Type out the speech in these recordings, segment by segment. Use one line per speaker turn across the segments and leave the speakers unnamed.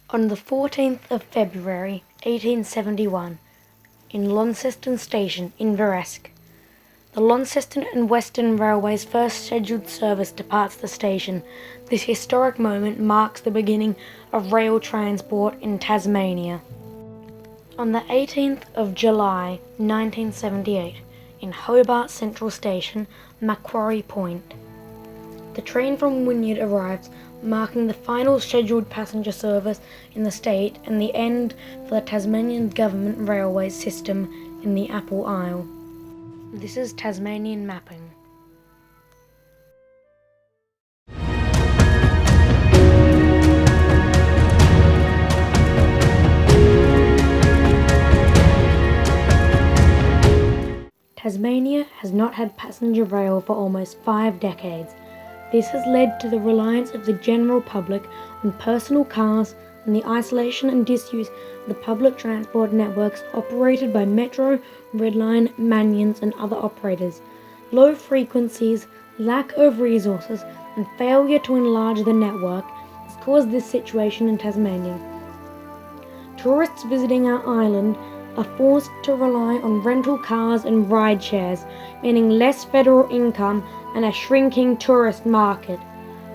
On the 14th of February 1871, in Launceston Station, Inveresk, the Launceston and Western Railway's first scheduled service departs the station. This historic moment marks the beginning of rail transport in Tasmania. On the 18th of July 1978, in Hobart Central Station, Macquarie Point, the train from Wynyard arrives, marking the final scheduled passenger service in the state and the end for the Tasmanian government railway system in the Apple Isle. This is Tasmanian mapping. Tasmania has not had passenger rail for almost 5 decades. This has led to the reliance of the general public on personal cars and the isolation and disuse of the public transport networks operated by Metro, Redline, Manions and other operators. Low frequencies, lack of resources and failure to enlarge the network has caused this situation in Tasmania. Tourists visiting our island are forced to rely on rental cars and ride shares, meaning less federal income and a shrinking tourist market.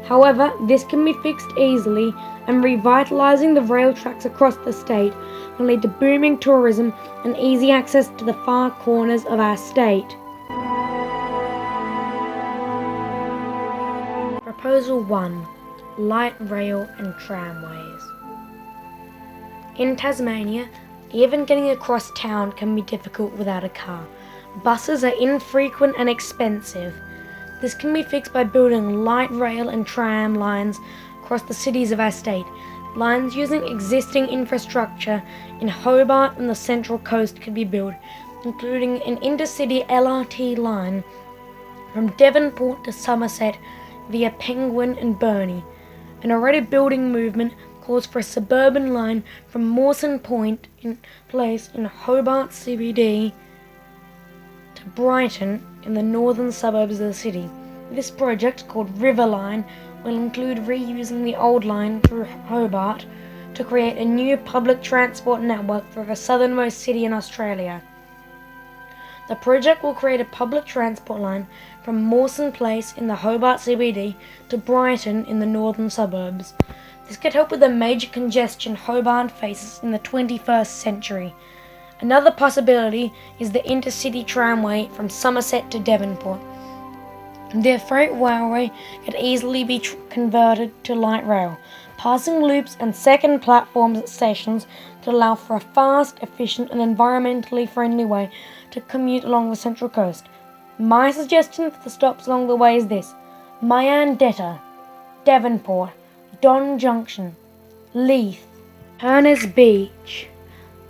However, this can be fixed easily, and revitalising the rail tracks across the state will lead to booming tourism and easy access to the far corners of our state. Proposal 1. Light rail and tramways. In Tasmania, even getting across town can be difficult without a car. Buses are infrequent and expensive. This can be fixed by building light rail and tram lines across the cities of our state. Lines using existing infrastructure in Hobart and the Central Coast can be built, including an intercity LRT line from Devonport to Somerset via Penguin and Burnie. An already building movement calls for a suburban line from Mawson Point in place in Hobart CBD to Brighton in the northern suburbs of the city. This project, called River Line, will include reusing the old line through Hobart to create a new public transport network for the southernmost city in Australia. The project will create a public transport line from Mawson Place in the Hobart CBD to Brighton in the northern suburbs. This could help with the major congestion Hobart faces in the 21st century. Another possibility is the intercity tramway from Somerset to Devonport. The freight railway could easily be converted to light rail. Passing loops and second platforms at stations could allow for a fast, efficient and environmentally friendly way to commute along the Central Coast. My suggestion for the stops along the way is this: Myandetta, Devonport, Don Junction, Leith, Turners Beach,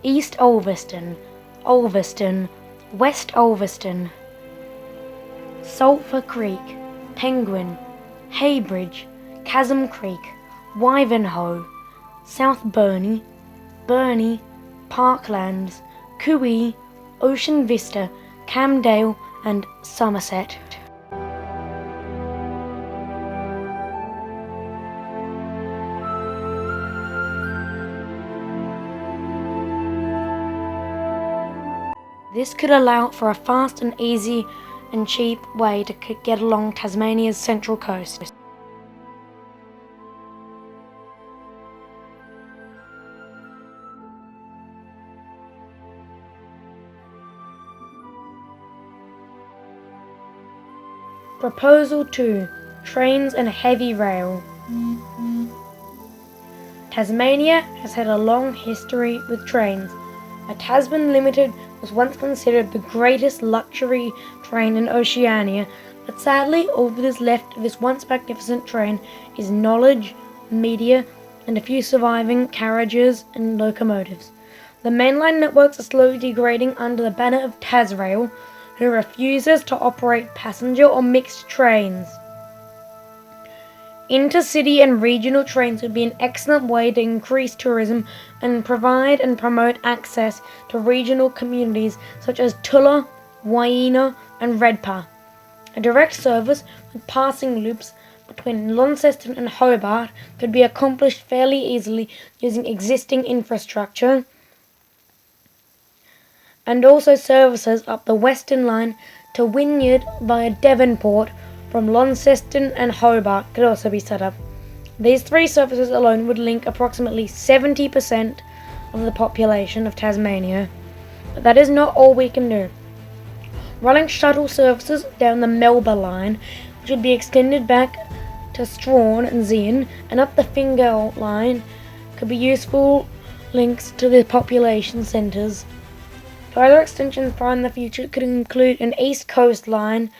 East Ulverston, Ulverston, West Ulverston, Sulphur Creek, Penguin, Heybridge, Chasm Creek, Wivenhoe, South Burnie, Burnie, Parklands, Cooee, Ocean Vista, Camdale and Somerset. This could allow for a fast and easy and cheap way to get along Tasmania's central coast. Proposal 2. Trains and heavy rail. Tasmania has had a long history with trains. A Tasman Limited was once considered the greatest luxury train in Oceania, but sadly all that is left of this once magnificent train is knowledge, media, and a few surviving carriages and locomotives. The mainline networks are slowly degrading under the banner of Tasrail, who refuses to operate passenger or mixed trains. Intercity and regional trains would be an excellent way to increase tourism and provide and promote access to regional communities such as Tulla, Waina and Redpa. A direct service with passing loops between Launceston and Hobart could be accomplished fairly easily using existing infrastructure, and also services up the Western Line to Wynyard via Devonport from Launceston and Hobart could also be set up. These three services alone would link approximately 70% of the population of Tasmania. But that is not all we can do. Running shuttle services down the Melba line, which would be extended back to Strahan and Zeehan and up the Fingal line, could be useful links to the population centres. Further extensions far in the future could include an east coast line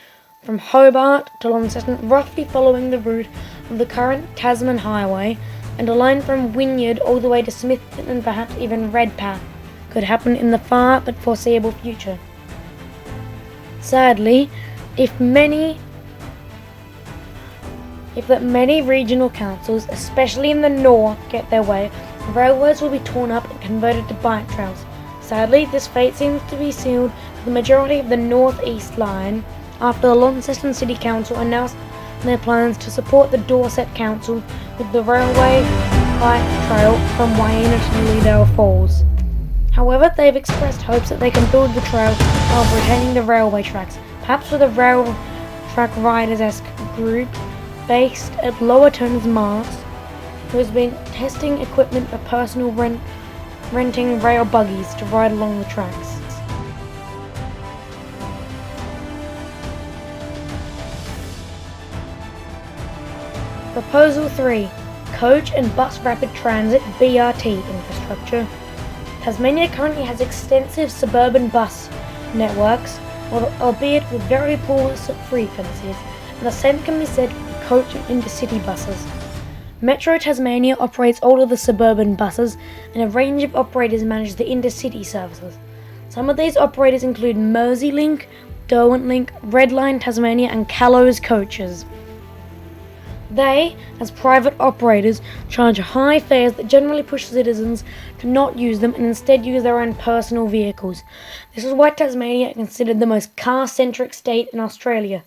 from Hobart to Launceston, roughly following the route of the current Tasman Highway, and a line from Wynyard all the way to Smithton and perhaps even Redpath could happen in the far but foreseeable future. Sadly, if many regional councils, especially in the north, get their way, railways will be torn up and converted to bike trails. Sadly, this fate seems to be sealed for the majority of the North East Line after the Launceston City Council announced their plans to support the Dorset Council with the railway bike trail from Wayne to Lilydale Falls. However, they've expressed hopes that they can build the trail while retaining the railway tracks, perhaps with a rail track riders-esque group based at Lower Turners Mars, who has been testing equipment for personal renting rail buggies to ride along the tracks. Proposal 3. Coach and Bus Rapid Transit (BRT) infrastructure. Tasmania currently has extensive suburban bus networks, albeit with very poor frequencies, and the same can be said for coach and intercity buses. Metro Tasmania operates all of the suburban buses, and a range of operators manage the intercity services. Some of these operators include Merseylink, Derwentlink, Redline Tasmania and Callows Coaches. They, as private operators, charge high fares that generally push citizens to not use them and instead use their own personal vehicles. This is why Tasmania is considered the most car-centric state in Australia.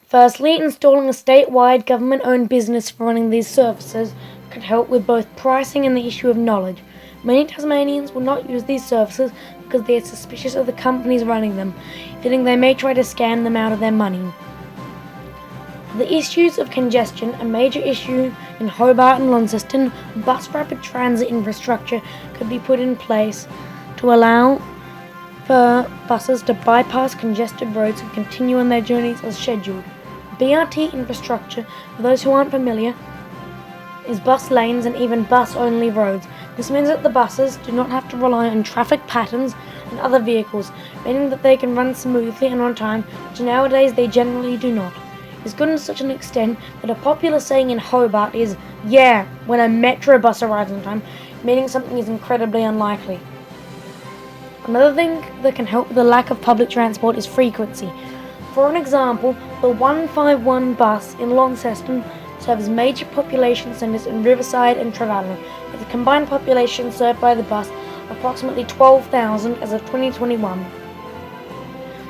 Firstly, installing a statewide government-owned business for running these services could help with both pricing and the issue of knowledge. Many Tasmanians will not use these services because they are suspicious of the companies running them, feeling they may try to scam them out of their money. The issues of congestion, a major issue in Hobart and Launceston, bus rapid transit infrastructure could be put in place to allow for buses to bypass congested roads and continue on their journeys as scheduled. BRT infrastructure, for those who aren't familiar, is bus lanes and even bus-only roads. This means that the buses do not have to rely on traffic patterns and other vehicles, meaning that they can run smoothly and on time, which nowadays they generally do not. It's gone to such an extent that a popular saying in Hobart is, "Yeah, when a metro bus arrives on time," meaning something is incredibly unlikely. Another thing that can help with the lack of public transport is frequency. For an example, the 151 bus in Launceston serves major population centres in Riverside and Trevally, with a combined population served by the bus of approximately 12,000 as of 2021.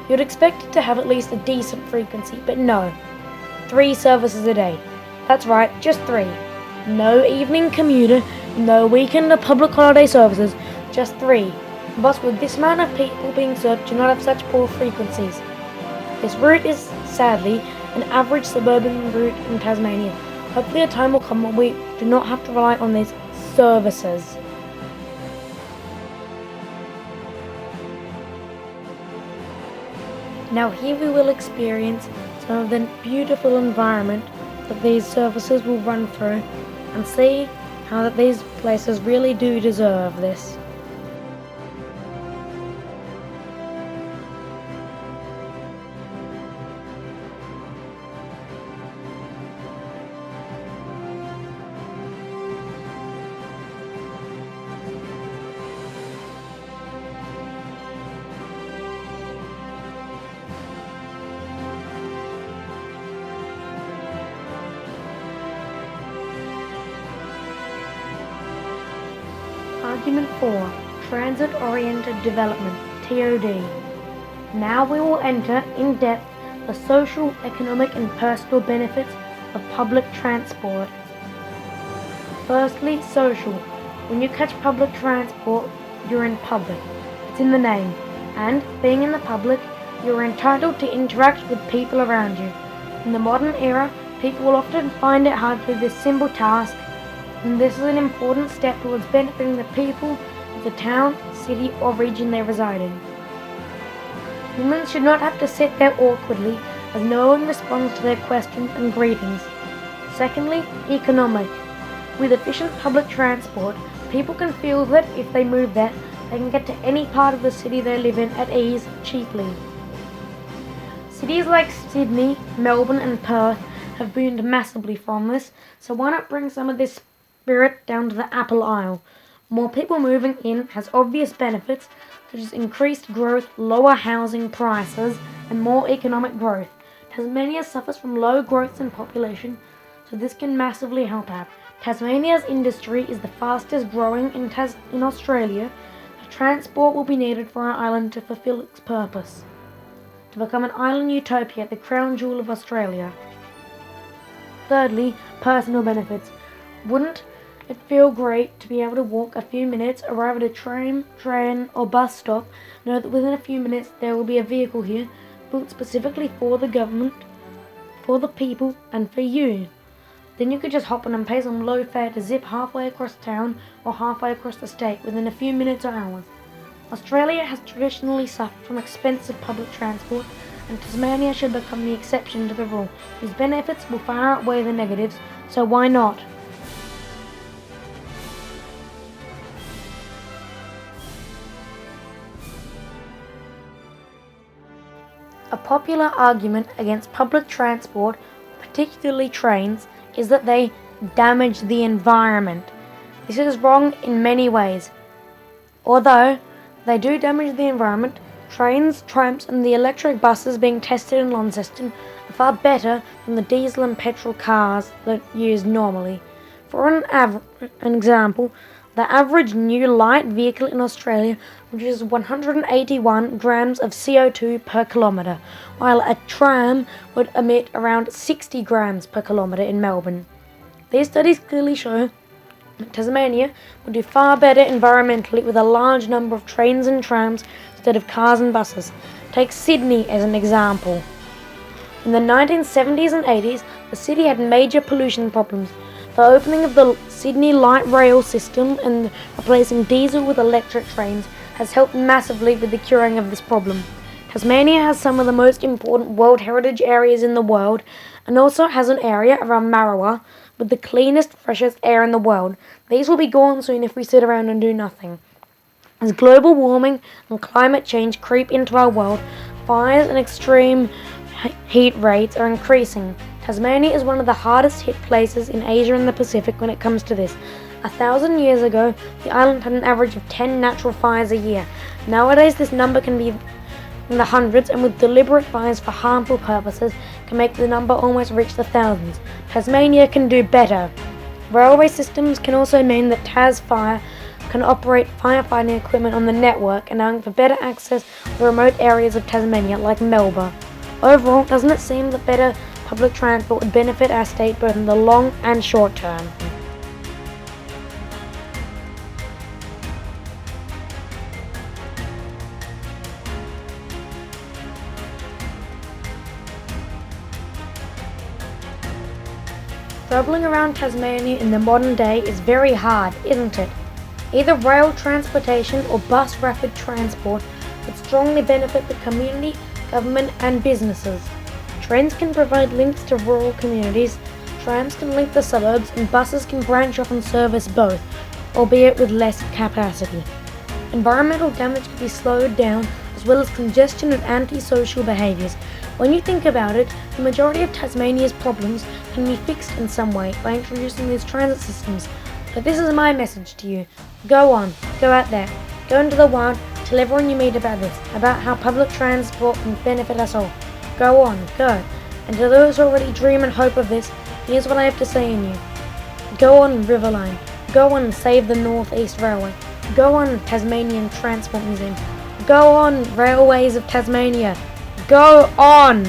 You'd expect it to have at least a decent frequency, but no. 3 services a day. That's right, just 3. No evening commuter, no weekend or public holiday services, just 3. Bus with this amount of people being served do not have such poor frequencies. This route is, sadly, an average suburban route in Tasmania. Hopefully a time will come when we do not have to rely on these services. Now here we will experience some of the beautiful environment that these services will run through and see how that these places really do deserve this. Argument 4. Transit-Oriented Development, TOD. Now we will enter in depth the social, economic and personal benefits of public transport. Firstly, social. When you catch public transport, you're in public. It's in the name. And, being in the public, you're entitled to interact with people around you. In the modern era, people will often find it hard to do this simple task, and this is an important step towards benefiting the people of the town, city or region they reside in. Humans should not have to sit there awkwardly as no one responds to their questions and greetings. Secondly, economic. With efficient public transport, people can feel that if they move there, they can get to any part of the city they live in at ease, cheaply. Cities like Sydney, Melbourne and Perth have boomed massively from this, so why not bring some of this spirit down to the Apple Isle? More people moving in has obvious benefits such as increased growth, lower housing prices and more economic growth. Tasmania suffers from low growth in population, so this can massively help out. Tasmania's industry is the fastest growing in Australia. The transport will be needed for our island to fulfill its purpose, to become an island utopia, the crown jewel of Australia. Thirdly, personal benefits. Wouldn't it feel great to be able to walk a few minutes, arrive at a train or bus stop, know that within a few minutes there will be a vehicle here, built specifically for the government, for the people and for you? Then you could just hop on and pay some low fare to zip halfway across town or halfway across the state within a few minutes or hours. Australia has traditionally suffered from expensive public transport, and Tasmania should become the exception to the rule, whose benefits will far outweigh the negatives, so why not? A popular argument against public transport, particularly trains, is that they damage the environment. This is wrong in many ways. Although they do damage the environment, trains, trams and the electric buses being tested in Launceston are far better than the diesel and petrol cars that are used normally. For an example, the average new light vehicle in Australia produces 181 grams of CO2 per kilometre, while a tram would emit around 60 grams per kilometre in Melbourne. These studies clearly show that Tasmania would do far better environmentally with a large number of trains and trams instead of cars and buses. Take Sydney as an example. In the 1970s and 80s, the city had major pollution problems. The opening of the Sydney light rail system and replacing diesel with electric trains has helped massively with the curing of this problem. Tasmania has some of the most important World Heritage areas in the world, and also has an area around Maroowa with the cleanest, freshest air in the world. These will be gone soon if we sit around and do nothing. As global warming and climate change creep into our world, fires and extreme heat rates are increasing. Tasmania is one of the hardest hit places in Asia and the Pacific when it comes to this. 1,000 years ago, the island had an average of 10 natural fires a year. Nowadays, this number can be in the hundreds, and with deliberate fires for harmful purposes, can make the number almost reach the thousands. Tasmania can do better. Railway systems can also mean that Tas Fire can operate firefighting equipment on the network, allowing for better access to remote areas of Tasmania like Melbourne. Overall, doesn't it seem that better public transport would benefit our state both in the long and short term? Travelling around Tasmania in the modern day is very hard, isn't it? Either rail transportation or bus rapid transport would strongly benefit the community, government and businesses. Trains can provide links to rural communities, trams can link the suburbs, and buses can branch off and service both, albeit with less capacity. Environmental damage can be slowed down, as well as congestion and antisocial behaviours. When you think about it, the majority of Tasmania's problems can be fixed in some way by introducing these transit systems. So this is my message to you. Go on, go out there, go into the wild, tell everyone you meet about this, about how public transport can benefit us all. Go on, go. And to those who already dream and hope of this, here's what I have to say in you. Go on, Riverline. Go on, save the North East Railway. Go on, Tasmanian Transport Museum. Go on, Railways of Tasmania. Go on!